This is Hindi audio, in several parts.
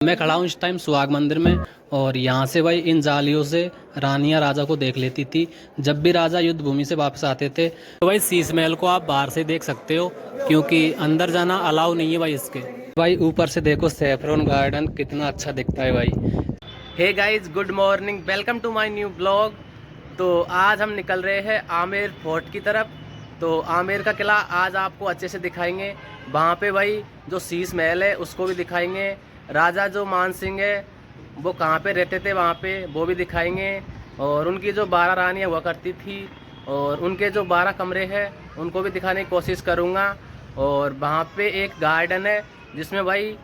मैं खड़ा हूँ इस टाइम सुहाग मंदिर में। और यहाँ से भाई इन जालियों से रानियाँ राजा को देख लेती थी जब भी राजा युद्ध भूमि से वापस आते थे। तो भाई शीश महल को आप बाहर से देख सकते हो क्योंकि अंदर जाना अलाउ नहीं है भाई इसके। भाई ऊपर से देखो सैफरन गार्डन कितना अच्छा दिखता है भाई। Hey guys, good morning, welcome to my new blog. तो आज हम निकल रहे हैं आमेर फोर्ट की तरफ। तो आमेर का किला आज आपको अच्छे से दिखाएंगे। वहाँ पे भाई जो शीश महल है उसको भी दिखाएंगे। राजा जो मान सिंह है वो कहाँ पे रहते थे वहाँ पे वो भी दिखाएंगे। और उनकी जो 12 रानियाँ हुआ करती थी और उनके जो 12 कमरे हैं उनको भी दिखाने की कोशिश करूँगा। और वहाँ पे एक गार्डन है जिसमें भाई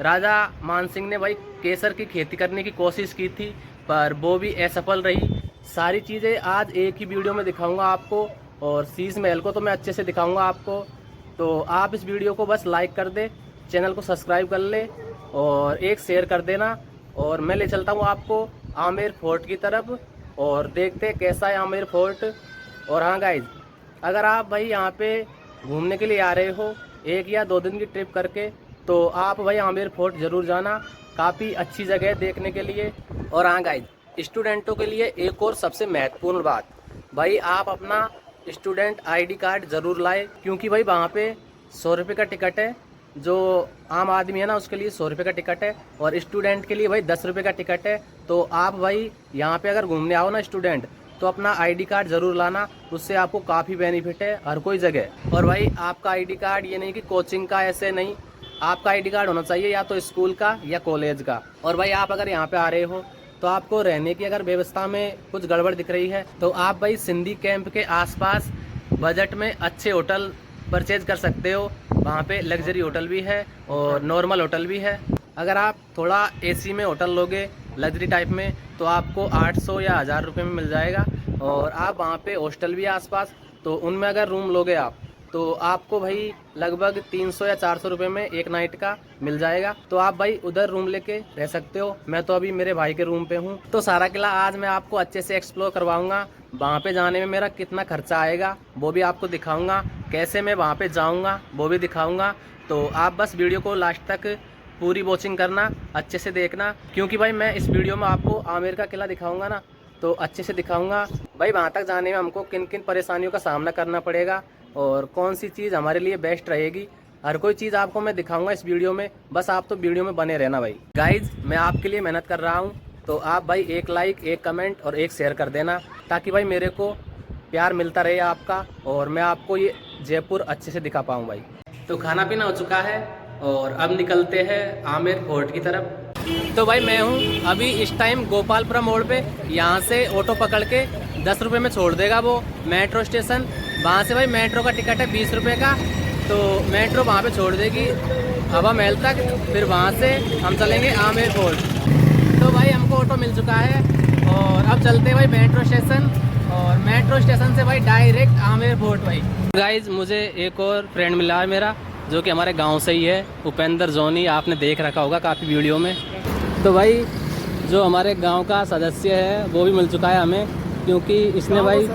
राजा मान सिंह ने भाई केसर की खेती करने की कोशिश की थी पर वो भी असफल रही। सारी चीज़ें आज एक ही वीडियो में दिखाऊंगा आपको। और शीश महल को तो मैं अच्छे से दिखाऊंगा आपको। तो आप इस वीडियो को बस लाइक कर दे, चैनल को सब्सक्राइब कर ले और एक शेयर कर देना। और मैं ले चलता हूँ आपको आमेर फोर्ट की तरफ और देखते कैसा है आमेर फोर्ट। और हाँ गाइज, अगर आप भाई यहाँ पे घूमने के लिए आ रहे हो 1 या 2 दिन की ट्रिप करके तो आप भाई आमेर फोर्ट ज़रूर जाना, काफ़ी अच्छी जगह है देखने के लिए। और हाँ गाइज, स्टूडेंटों के लिए एक और सबसे महत्वपूर्ण बात, भाई आप अपना स्टूडेंट आईडी कार्ड ज़रूर लाए क्योंकि भाई वहाँ पे 100 रुपये का टिकट है। जो आम आदमी है ना उसके लिए 100 रुपये का टिकट है और स्टूडेंट के लिए भाई 10 रुपये का टिकट है। तो आप भाई यहाँ पे अगर घूमने आओ ना स्टूडेंट तो अपना आईडी कार्ड ज़रूर लाना, उससे आपको काफ़ी बेनिफिट है हर कोई जगह। और भाई आपका आईडी कार्ड ये नहीं कि कोचिंग का, ऐसे नहीं, आपका आईडी कार्ड होना चाहिए या तो स्कूल का या कॉलेज का। और भाई आप अगर यहाँ पे आ रहे हो तो आपको रहने की अगर व्यवस्था में कुछ गड़बड़ दिख रही है तो आप भाई सिंधी कैंप के आसपास बजट में अच्छे होटल परचेज कर सकते हो। वहाँ पे लग्जरी होटल भी है और नॉर्मल होटल भी है। अगर आप थोड़ा एसी में होटल लोगे लग्जरी टाइप में तो आपको 800 या 1000 रुपये में मिल जाएगा। और आप वहाँ पे हॉस्टल भी है आसपास, तो उनमें अगर रूम लोगे आप तो आपको भाई लगभग 300 या 400 रुपये में एक नाइट का मिल जाएगा। तो आप भाई उधर रूम लेके रह सकते हो। मैं तो अभी मेरे भाई के रूम पे हूँ। तो सारा किला आज मैं आपको अच्छे से एक्सप्लोर करवाऊंगा। वहाँ पे जाने में मेरा कितना खर्चा आएगा वो भी आपको दिखाऊंगा, कैसे मैं वहाँ पे जाऊँगा वो भी दिखाऊँगा। तो आप बस वीडियो को लास्ट तक पूरी वॉचिंग करना, अच्छे से देखना क्योंकि भाई मैं इस वीडियो में आपको आमेर का किला दिखाऊँगा ना तो अच्छे से दिखाऊँगा भाई वहाँ तक जाने में हमको किन किन परेशानियों का सामना करना पड़ेगा और कौन सी चीज़ हमारे लिए बेस्ट रहेगी। हर कोई चीज़ आपको मैं दिखाऊंगा इस वीडियो में, बस आप तो वीडियो में बने रहना भाई। गाइज, मैं आपके लिए मेहनत कर रहा हूँ तो आप भाई एक लाइक, एक कमेंट और एक शेयर कर देना ताकि भाई मेरे को प्यार मिलता रहे आपका और मैं आपको ये जयपुर अच्छे से दिखा पाऊँ भाई। तो खाना पीना हो चुका है और अब निकलते हैं आमेर फोर्ट की तरफ। तो भाई मैं हूँ अभी इस टाइम गोपालपुरा मोड़ पे। यहाँ से ऑटो पकड़ के 10 रुपये में छोड़ देगा वो मेट्रो स्टेशन। वहाँ से भाई मेट्रो का टिकट है 20 रुपये का। तो मेट्रो वहाँ पे छोड़ देगी हवा महल तक, फिर वहाँ से हम चलेंगे आमेर फोर्ट। तो भाई हमको ऑटो मिल चुका है और अब चलते हैं भाई मेट्रो स्टेशन और मेट्रो स्टेशन से भाई डायरेक्ट आमेर फोर्ट भाई। गाइज, मुझे एक और फ्रेंड मिला है मेरा जो कि हमारे गांव से ही है, उपेंद्र जोनी, आपने देख रखा होगा काफ़ी वीडियो में। तो भाई जो हमारे गांव का सदस्य है वो भी मिल चुका है हमें क्योंकि इसने भाई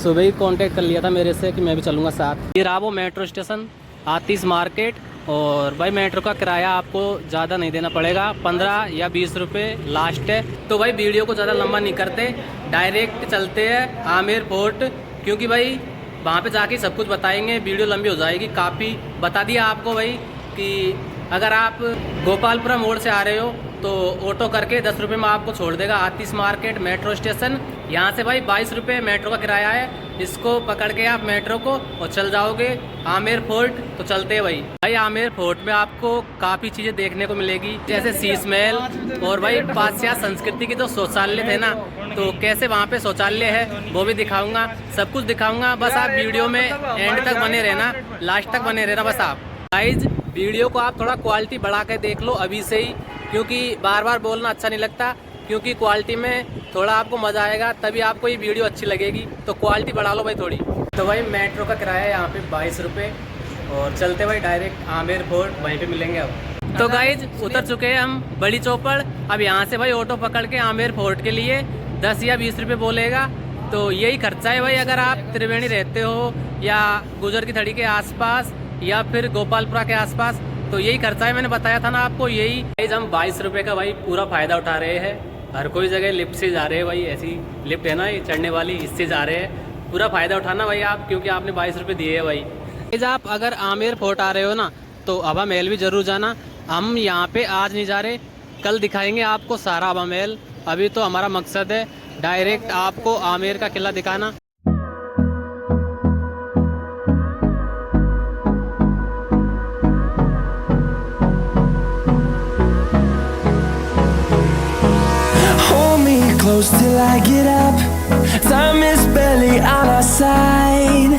सुबह ही कांटेक्ट कर लिया था मेरे से कि मैं भी चलूँगा साथ। ये रहा वो मेट्रो स्टेशन आतिश मार्केट। और भाई मेट्रो का किराया आपको ज़्यादा नहीं देना पड़ेगा, 15 या 20 रुपये लास्ट है। तो भाई वीडियो को ज़्यादा लंबा नहीं करते, डायरेक्ट चलते हैं आमेर फोर्ट क्योंकि भाई वहाँ पे जाके सब कुछ बताएंगे, वीडियो लंबी हो जाएगी काफ़ी। बता दिया आपको भाई कि अगर आप गोपालपुरा मोड़ से आ रहे हो तो ऑटो करके 10 रुपये में आपको छोड़ देगा आतिश मार्केट मेट्रो स्टेशन। यहाँ से भाई 22 रुपये मेट्रो का किराया है। इसको पकड़ के आप मेट्रो को और चल जाओगे आमेर फोर्ट। तो चलते हैं भाई आमेर फोर्ट में आपको काफ़ी चीज़ें देखने को मिलेगी जैसे शीश महल और भाई पाश्चात्य संस्कृति के जो शौचालय थे ना तो कैसे वहाँ पे शौचालय है वो भी दिखाऊंगा, सब कुछ दिखाऊंगा। बस आप वीडियो में एंड तक बने रहना, लास्ट तक बने रहना बस आप। गाइज, वीडियो को आप थोड़ा क्वालिटी बढ़ा के देख लो अभी से ही क्योंकि बार बार बोलना अच्छा नहीं लगता, क्योंकि क्वालिटी में थोड़ा आपको मज़ा आएगा तभी आपको ये वीडियो अच्छी लगेगी। तो क्वालिटी बढ़ा लो भाई थोड़ी। तो भाई मेट्रो का किराया है यहाँ पे 22 रुपये और चलते भाई डायरेक्ट आमेर फोर्ट, वहीं पे मिलेंगे अब। तो गाइज, उतर चुके हैं हम बड़ी चौपड़। अब यहाँ से भाई ऑटो पकड़ के आमेर फोर्ट के लिए 10 या 20 रुपये बोलेगा। तो यही खर्चा है भाई अगर आप त्रिवेणी रहते हो या गुजर की थड़ी के आसपास या फिर गोपालपुरा के आसपास तो यही खर्चा है, मैंने बताया था ना आपको। यही गाइज हम 22 रुपये का भाई पूरा फ़ायदा उठा रहे हैं। हर कोई जगह लिफ्ट से जा रहे हैं भाई, ऐसी लिफ्ट है ना ये चढ़ने वाली, इससे जा रहे हैं। पूरा फ़ायदा उठाना भाई आप, क्योंकि आपने 22 रुपये दिए हैं भाई। गाइज आप अगर आमेर फोर्ट आ रहे हो ना तो हवा महल भी ज़रूर जाना। हम यहाँ पे आज नहीं जा रहे, कल दिखाएंगे आपको सारा हवा महल। अभी तो हमारा मकसद है डायरेक्ट आपको आमेर का किला दिखाना। Close till I get up. Time is barely on our side.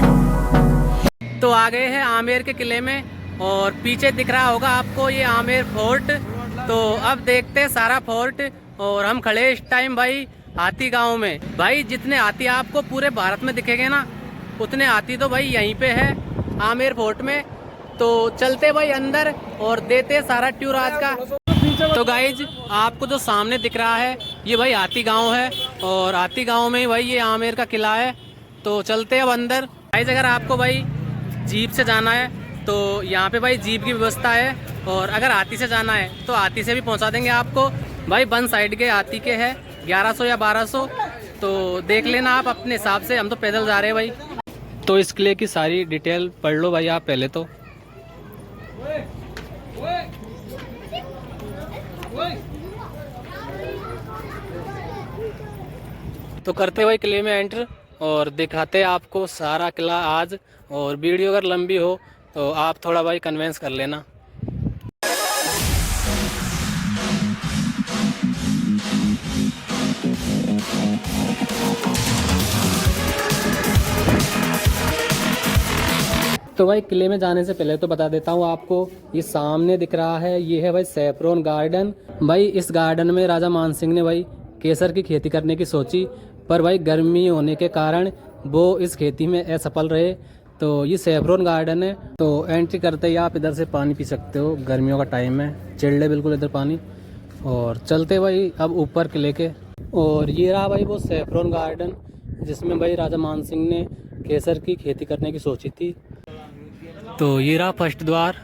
तो आ गए हैं आमेर के किले में और पीछे दिख रहा होगा आपको ये आमेर फोर्ट। तो अब देखते हैं सारा फोर्ट। और हम खड़े इस टाइम भाई हाथी गांव में। भाई जितने हाथी आपको पूरे भारत में दिखेंगे ना, उतने हाथी तो भाई यहीं पे है आमेर फोर्ट में। तो चलते भाई अंदर और देते सारा टूर आज का। तो गाइज आपको जो सामने दिख रहा है ये भाई हाथी गांव है और हाथी गांव में ही भाई ये आमेर का किला है। तो चलते अब अंदर। गाइज अगर आपको भाई जीप से जाना है तो यहाँ पे भाई जीप की व्यवस्था है, और अगर हाथी से जाना है तो हाथी से भी पहुँचा देंगे आपको। भाई वन साइड के हाथी के है 1100 या 1200, तो देख लेना आप अपने हिसाब से। हम तो पैदल जा रहे हैं भाई। तो इस किले की सारी डिटेल पढ़ लो भाई आप पहले तो। तो करते भाई किले में एंटर और दिखाते आपको सारा किला आज। और वीडियो अगर लंबी हो तो आप थोड़ा भाई कन्वेंस कर लेना। तो भाई किले में जाने से पहले तो बता देता हूँ आपको, ये सामने दिख रहा है ये है भाई सैफरोन गार्डन। भाई इस गार्डन में राजा मान सिंह ने भाई केसर की खेती करने की सोची, पर भाई गर्मी होने के कारण वो इस खेती में असफल रहे। तो ये सैफरोन गार्डन है। तो एंट्री करते ही आप इधर से पानी पी सकते हो, गर्मियों का टाइम है, चिल्ड है बिल्कुल इधर पानी। और चलते भाई अब ऊपर किले के। और ये रहा भाई वो सैफरोन गार्डन जिसमें भाई राजा मान सिंह ने केसर की खेती करने की सोची थी। तो ये रहा फर्स्ट द्वार।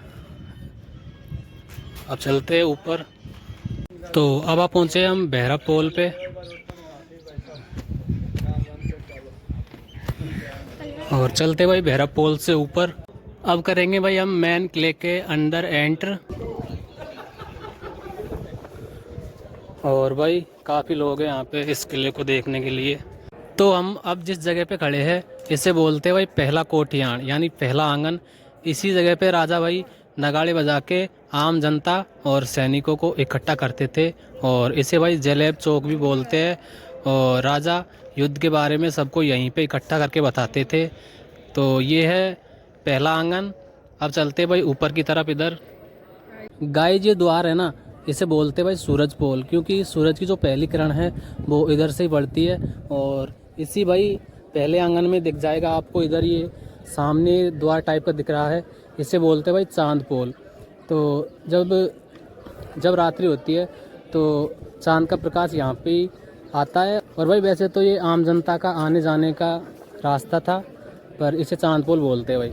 अब चलते हैं ऊपर। तो अब आप पहुँचे हम भैरव पोल पे। और चलते भाई भैरव पोल से ऊपर। अब करेंगे भाई हम मेन किले के अंदर एंटर। और भाई काफ़ी लोग हैं यहाँ पे इस किले को देखने के लिए। तो हम अब जिस जगह पे खड़े हैं इसे बोलते हैं भाई पहला कोठियाण, यानी पहला आंगन। इसी जगह पे राजा भाई नगाड़े बजा के आम जनता और सैनिकों को इकट्ठा करते थे, और इसे भाई जलेब चौक भी बोलते हैं। और राजा युद्ध के बारे में सबको यहीं पे इकट्ठा करके बताते थे। तो ये है पहला आंगन। अब चलते भाई ऊपर की तरफ। इधर गाइस ये द्वार है ना, इसे बोलते भाई सूरज पोल, क्योंकि सूरज की जो पहली किरण है वो इधर से ही पड़ती है। और इसी भाई पहले आंगन में दिख जाएगा आपको, इधर ये सामने द्वार टाइप का दिख रहा है, इसे बोलते भाई चांद पोल। तो जब रात्रि होती है तो चांद का प्रकाश यहाँ पे ही आता है। और भाई वैसे तो ये आम जनता का आने जाने का रास्ता था, पर इसे चांद पोल बोलते हैं भाई।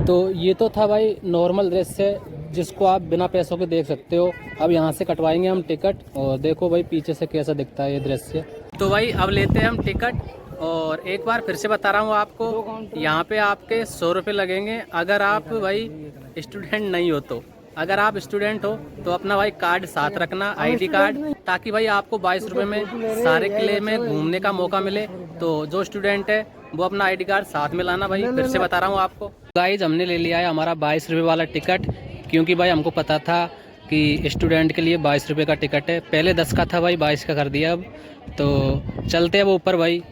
तो ये तो था भाई नॉर्मल दृश्य जिसको आप बिना पैसों के देख सकते हो। अब यहाँ से कटवाएंगे हम टिकट, और देखो भाई पीछे से कैसा दिखता है ये दृश्य। तो भाई अब लेते हैं हम टिकट। और एक बार फिर से बता रहा हूँ आपको, यहाँ पे आपके 100 रुपये लगेंगे अगर आप भाई स्टूडेंट नहीं हो। तो अगर आप स्टूडेंट हो तो अपना भाई कार्ड साथ रखना, आईडी कार्ड, ताकि भाई आपको 22 रुपये में सारे किले में घूमने का मौका मिले। तो जो स्टूडेंट है वो अपना आईडी कार्ड साथ में लाना। भाई फिर से बता रहा हूँ आपको। गाइज हमने ले लिया है हमारा 22 रुपये वाला टिकट, क्योंकि भाई हमको पता था कि स्टूडेंट के लिए 22 रुपये का टिकट है। पहले 10 का था भाई, 22 का कर दिया अब। तो चलते हैं वो ऊपर। भाई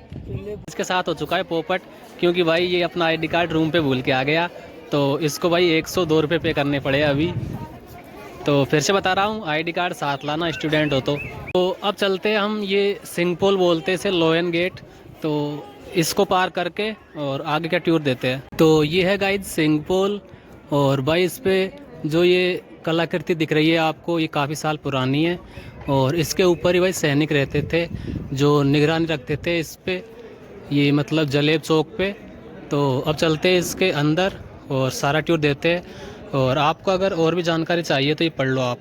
इसके साथ हो चुका है पोपट, क्योंकि भाई ये अपना आईडी कार्ड रूम पे भूल के आ गया, तो इसको भाई 102 रुपये पे करने पड़े अभी। तो फिर से बता रहा हूँ, आईडी कार्ड साथ लाना स्टूडेंट हो तो अब चलते हैं हम, ये सिंह पोल बोलते हैं लोयन गेट। तो इसको पार करके और आगे का टूर देते हैं। तो ये है गाइड सिंह पोल। और भाई इस पे जो ये कलाकृति दिख रही है आपको, ये काफ़ी साल पुरानी है और इसके ऊपर ही भाई सैनिक रहते थे जो निगरानी रखते थे इस पे, ये मतलब जलेब चौक पे। तो अब चलते हैं इसके अंदर और सारा टूर देते हैं, और आपको अगर और भी जानकारी चाहिए तो ये पढ़ लो आप।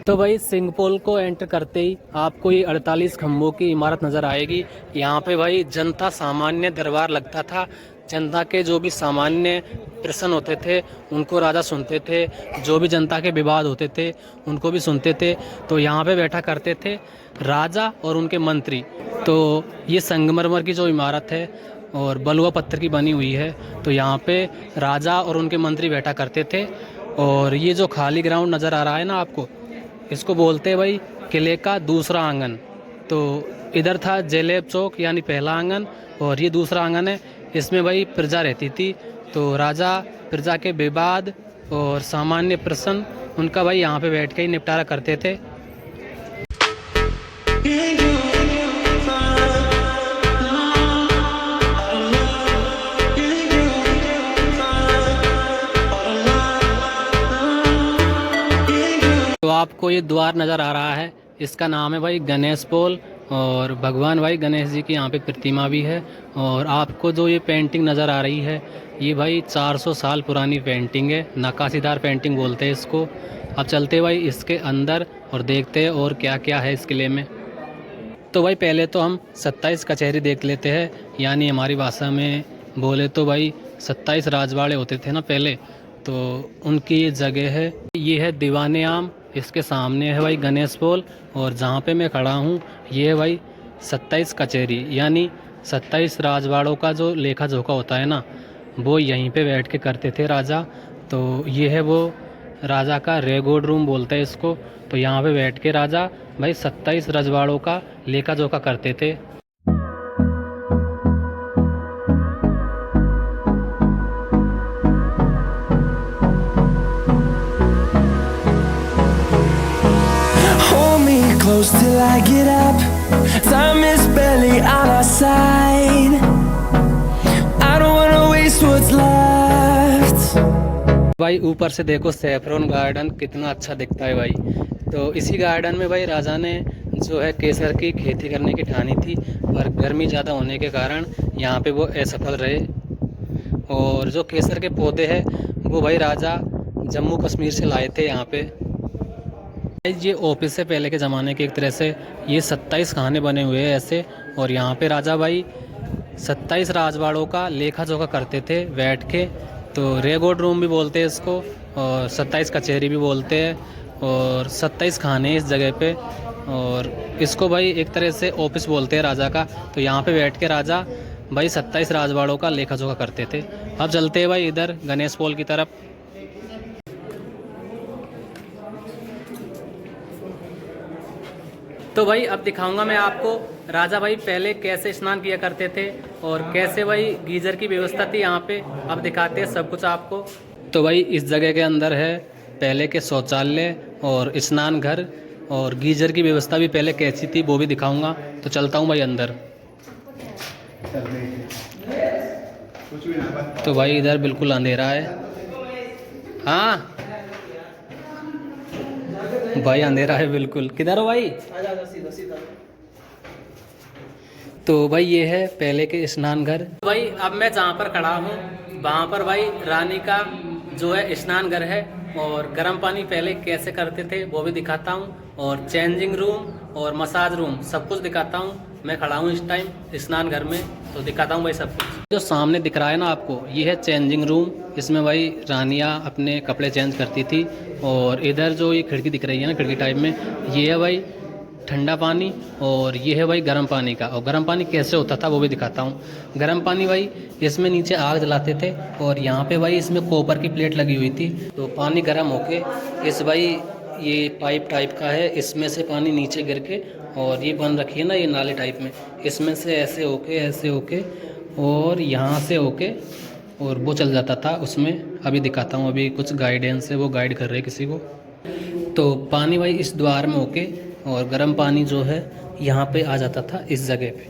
तो भाई सिंहपोल को एंटर करते ही आपको ये 48 खम्भों की इमारत नज़र आएगी। यहाँ पे भाई जनता सामान्य दरबार लगता था। जनता के जो भी सामान्य प्रश्न होते थे उनको राजा सुनते थे, जो भी जनता के विवाद होते थे उनको भी सुनते थे। तो यहाँ पे बैठा करते थे राजा और उनके मंत्री। तो ये संगमरमर की जो इमारत है और बलुआ पत्थर की बनी हुई है, तो यहाँ पे राजा और उनके मंत्री बैठा करते थे। और ये जो खाली ग्राउंड नज़र आ रहा है ना आपको, इसको बोलते हैं भाई किले का दूसरा आंगन। तो इधर था जलेब चौक यानी पहला आंगन, और ये दूसरा आंगन है, इसमें भाई प्रजा रहती थी। तो राजा प्रजा के विवाद और सामान्य प्रश्न उनका भाई यहाँ पे बैठ के ही निपटारा करते थे। तो आपको ये द्वार नज़र आ रहा है, इसका नाम है भाई गणेश पोल, और भगवान भाई गणेश जी की यहाँ पे प्रतिमा भी है। और आपको जो ये पेंटिंग नज़र आ रही है, ये भाई 400 साल पुरानी पेंटिंग है, नक्काशीदार पेंटिंग बोलते हैं इसको। अब चलते हैं भाई इसके अंदर और देखते हैं और क्या क्या है इस किले में। तो भाई पहले तो हम 27 कचहरी देख लेते हैं, यानी हमारी भाषा में बोले तो भाई 27 राजवाड़े होते थे ना पहले, तो उनकी ये जगह है। ये है दीवाने आम, इसके सामने है भाई गणेश पोल, और जहाँ पे मैं खड़ा हूँ ये है भाई 27 कचहरी, यानी 27 राजवाड़ों का जो लेखा जोखा होता है ना, वो यहीं पे बैठ के करते थे राजा। तो ये है वो राजा का रेकॉर्ड रूम बोलते हैं इसको। तो यहाँ पे बैठ के राजा भाई 27 रजवाड़ों का लेखा जोखा करते थे। Hold me close till I get up. Time is barely on our side. I don't wanna waste what's left. भाई ऊपर से देखो सैफरन गार्डन कितना अच्छा दिखता है भाई। तो इसी गार्डन में भाई राजा ने जो है केसर की खेती करने की ठानी थी, पर गर्मी ज़्यादा होने के कारण यहाँ पे वो असफल रहे। और जो केसर के पौधे हैं वो भाई राजा जम्मू कश्मीर से लाए थे यहाँ पे। ये ऑफिस से पहले के ज़माने के एक तरह से ये 27 खाने बने हुए हैं ऐसे, और यहाँ पे राजा भाई 27 राजवाड़ों का लेखा जोखा करते थे बैठ के। तो रेकॉर्ड रूम भी बोलते हैं इसको, और 27 कचहरी भी बोलते हैं, और 27 खाने इस जगह पे, और इसको भाई एक तरह से ऑफिस बोलते हैं राजा का। तो यहाँ पे बैठ के राजा भाई 27 राजवाड़ों का लेखा जोखा करते थे। अब चलते हैं भाई इधर गणेश पोल की तरफ। तो भाई अब दिखाऊंगा मैं आपको राजा भाई पहले कैसे स्नान किया करते थे और कैसे भाई गीजर की व्यवस्था थी यहाँ पे। अब दिखाते हैं सब कुछ आपको। तो भाई इस जगह के अंदर है पहले के शौचालय और स्नान घर, और गीजर की व्यवस्था भी पहले कैसी थी वो भी दिखाऊंगा। तो चलता हूँ भाई अंदर। तो भाई इधर बिल्कुल अंधेरा है। हाँ भाई अंधेरा है बिल्कुल। किधर हो भाई? तो भाई ये है पहले के स्नान घर। भाई अब मैं जहाँ पर खड़ा हूँ वहाँ पर भाई रानी का जो है स्नान घर है, और गर्म पानी पहले कैसे करते थे वो भी दिखाता हूँ, और चेंजिंग रूम और मसाज रूम सब कुछ दिखाता हूँ। मैं खड़ा हूँ इस टाइम स्नान घर में, तो दिखाता हूँ भाई सब कुछ। जो सामने दिख रहा है ना आपको, ये है चेंजिंग रूम। इसमें भाई रानियाँ अपने कपड़े चेंज करती थी। और इधर जो ये खिड़की दिख रही है ना, खिड़की टाइप में, ये है भाई ठंडा पानी, और ये है भाई गर्म पानी का। और गर्म पानी कैसे होता था वो भी दिखाता हूँ। गर्म पानी भाई इसमें नीचे आग जलाते थे, और यहाँ पे भाई इसमें कॉपर की प्लेट लगी हुई थी। तो पानी गर्म होके इस भाई ये पाइप टाइप का है, इसमें से पानी नीचे गिर के, और ये बन रखी है ना ये नाले टाइप में, इसमें से ऐसे होके और यहाँ से होके और वो चल जाता था उसमें। अभी दिखाता हूँ, अभी कुछ गाइडेंस है, वो गाइड कर रहे हैं किसी को। तो पानी भाई इस द्वार में होके और गर्म पानी जो है यहाँ पे आ जाता था, इस जगह पे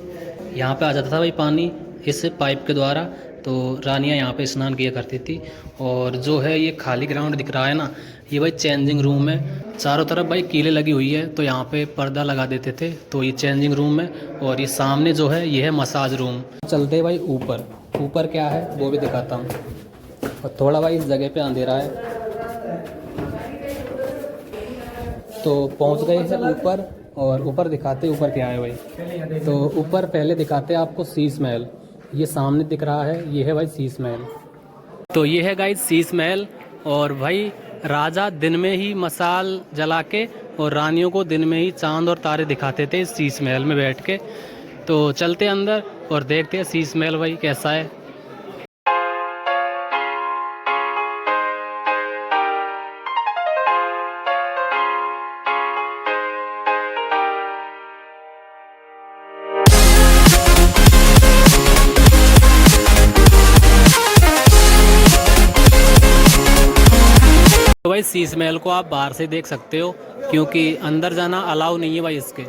यहाँ पे आ जाता था भाई पानी इस पाइप के द्वारा। तो रानियाँ यहाँ पे स्नान किया करती थी। और जो है ये खाली ग्राउंड दिख रहा है ना, ये भाई चेंजिंग रूम है। चारों तरफ भाई कीलें लगी हुई है, तो यहाँ पे पर्दा लगा देते थे। तो ये चेंजिंग रूम है और ये सामने जो है ये है मसाज रूम। चलते हैं भाई ऊपर। ऊपर क्या है वो भी दिखाता हूँ। और थोड़ा भाई इस जगह पे अंधेरा है, तो पहुँच गए हैं ऊपर। और ऊपर दिखाते ऊपर क्या है भाई। तो ऊपर पहले दिखाते हैं आपको शीश महल। ये सामने दिख रहा है, ये है भाई शीश महल। तो ये है गाइस शीश महल। और भाई राजा दिन में ही मसाल जला के और रानियों को दिन में ही चांद और तारे दिखाते थे इस शीश महल में बैठ के। तो चलते अंदर और देखते हैं शीश महल भाई कैसा है। तो भाई शीश महल को आप बाहर से देख सकते हो, क्योंकि अंदर जाना अलाउ नहीं है भाई इसके।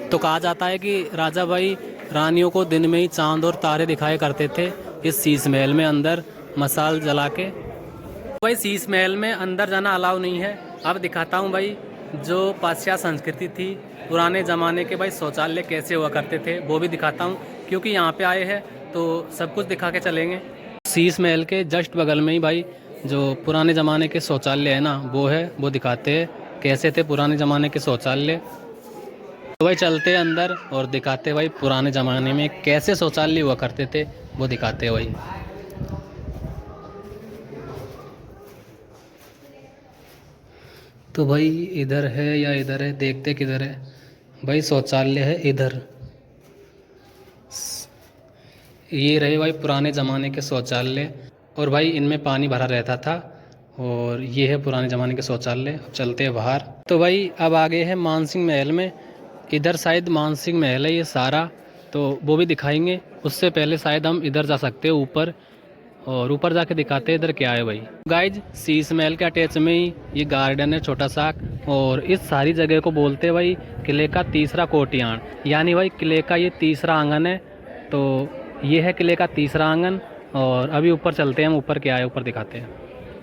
तो कहा जाता है कि राजा भाई रानियों को दिन में ही चांद और तारे दिखाया करते थे इस शीश महल में अंदर मसाल जला के। तो भाई शीश महल में अंदर जाना अलाउ नहीं है। अब दिखाता हूँ भाई जो पाश्चात्य संस्कृति थी, पुराने ज़माने के भाई शौचालय कैसे हुआ करते थे वो भी दिखाता हूँ, क्योंकि यहाँ पे आए हैं तो सब कुछ दिखा के चलेंगे। शीश महल के जस्ट बगल में ही भाई जो पुराने ज़माने के शौचालय है ना वो है, वो दिखाते हैं कैसे थे पुराने ज़माने के शौचालय। तो भाई चलते हैं अंदर और दिखाते हैं भाई पुराने ज़माने में कैसे शौचालय हुआ करते थे, वो दिखाते हैं भाई। तो भाई इधर है या इधर है, देखते किधर है भाई। शौचालय है इधर। ये रहे भाई पुराने ज़माने के शौचालय। और भाई इनमें पानी भरा रहता था। और ये है पुराने ज़माने के शौचालय। अब चलते हैं बाहर। तो भाई अब आगे है मानसिंह महल में। इधर शायद मानसिंह महल है ये सारा, तो वो भी दिखाएंगे। उससे पहले शायद हम इधर जा सकते हैं ऊपर, और ऊपर जाके दिखाते हैं इधर क्या है भाई। गाइज शीश महल के अटैच में ही ये गार्डन है छोटा सा। और इस सारी जगह को बोलते हैं भाई किले का तीसरा कोटियान, यानी भाई किले का ये तीसरा आंगन है। तो ये है किले का तीसरा आंगन। और अभी ऊपर चलते हैं हम, ऊपर क्या है ऊपर दिखाते हैं।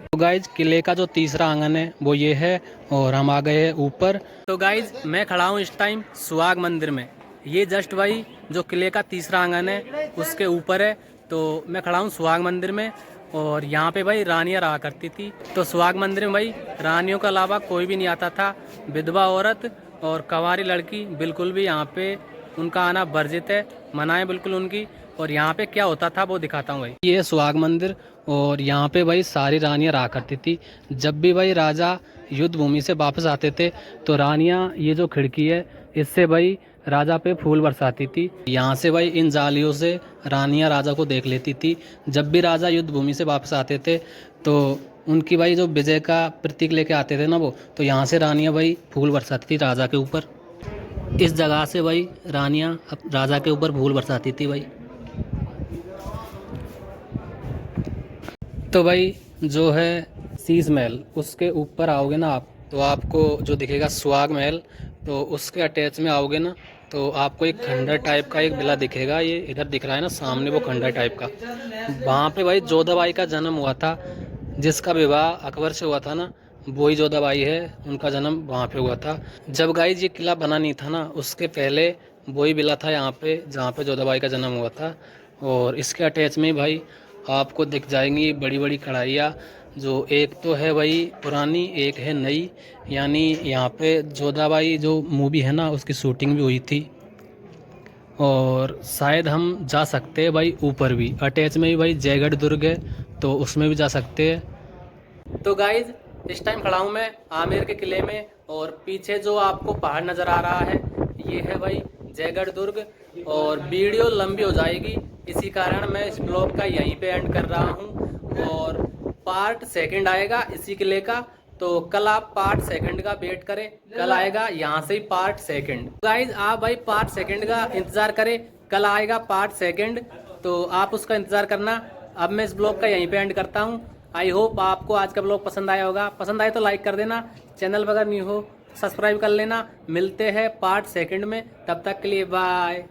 तो गाइज किले का जो तीसरा आंगन है वो ये है, और हम आ गए हैं ऊपर। तो गाइज मैं खड़ा हूँ इस टाइम सुहाग मंदिर में। ये जस्ट भाई जो किले का तीसरा आंगन है उसके ऊपर है। तो मैं खड़ा हूँ सुहाग मंदिर में, और यहाँ पे भाई रानियाँ रहा करती थी। तो सुहाग मंदिर में भाई रानियों के अलावा कोई भी नहीं आता था। विधवा औरत और कंवारी लड़की बिल्कुल भी यहाँ पे उनका आना वर्जित है, मनाएं बिल्कुल उनकी। और यहाँ पे क्या होता था वो दिखाता हूँ भाई। ये है सुहाग मंदिर, और यहाँ पे भाई सारी रानियाँ रहा करती थी। जब भी भाई राजा युद्ध भूमि से वापस आते थे तो रानियाँ, ये जो खिड़की है इससे भाई राजा पे फूल बरसाती थी। यहाँ से भाई इन जालियों से रानियाँ राजा को देख लेती थी। जब भी राजा युद्ध भूमि से वापस आते थे तो उनकी भाई जो विजय का प्रतीक लेके आते थे ना वो, तो यहाँ से रानियाँ भाई फूल बरसाती थी राजा के ऊपर। इस जगह से भाई रानियाँ राजा के ऊपर फूल बरसाती थी भाई। तो भाई जो है शीश महल, उसके ऊपर आओगे ना आप, तो आपको जो दिखेगा सुहाग महल। तो उसके अटैच में आओगे ना तो आपको एक खंडर टाइप का एक विला दिखेगा। ये इधर दिख रहा है ना सामने, वो खंडर टाइप का। वहाँ पे भाई जोधाबाई का जन्म हुआ था। जिसका विवाह अकबर से हुआ था ना, वही जोधाबाई है, उनका जन्म वहाँ पे हुआ था। जब गाइस ये किला बना नहीं था ना, उसके पहले वही विला था यहाँ पे जहाँ पे जोधाबाई का जन्म हुआ था। और इसके अटैच में भाई आपको दिख जाएंगी बड़ी बड़ी कढ़ाइयाँ, जो एक तो है भाई पुरानी, एक है नई। यानी यहाँ पे जोधाबाई जो मूवी है ना उसकी शूटिंग भी हुई थी। और शायद हम जा सकते हैं भाई ऊपर भी, अटैच में ही भाई जयगढ़ दुर्ग है, तो उसमें भी जा सकते हैं। तो गाइज इस टाइम खड़ा हूँ मैं आमेर के किले में, और पीछे जो आपको पहाड़ नज़र आ रहा है ये है भाई जयगढ़ दुर्ग। और वीडियो लंबी हो जाएगी, इसी कारण मैं इस ब्लॉग का यहीं पे एंड कर रहा हूँ। और पार्ट सेकंड आएगा इसी किले का, तो कल आप पार्ट सेकंड का वेट करें, कल आएगा यहाँ से ही पार्ट सेकंड। गाइज आप भाई पार्ट सेकंड का इंतजार करें, कल आएगा पार्ट सेकंड, तो आप उसका इंतजार करना। अब मैं इस ब्लॉग का यहीं पे एंड करता हूँ। आई होप आपको आज का ब्लॉग पसंद आया होगा। पसंद आए तो लाइक कर देना, चैनल पर अगर न्यू हो सब्सक्राइब कर लेना। मिलते हैं पार्ट सेकंड में, तब तक के लिए बाय।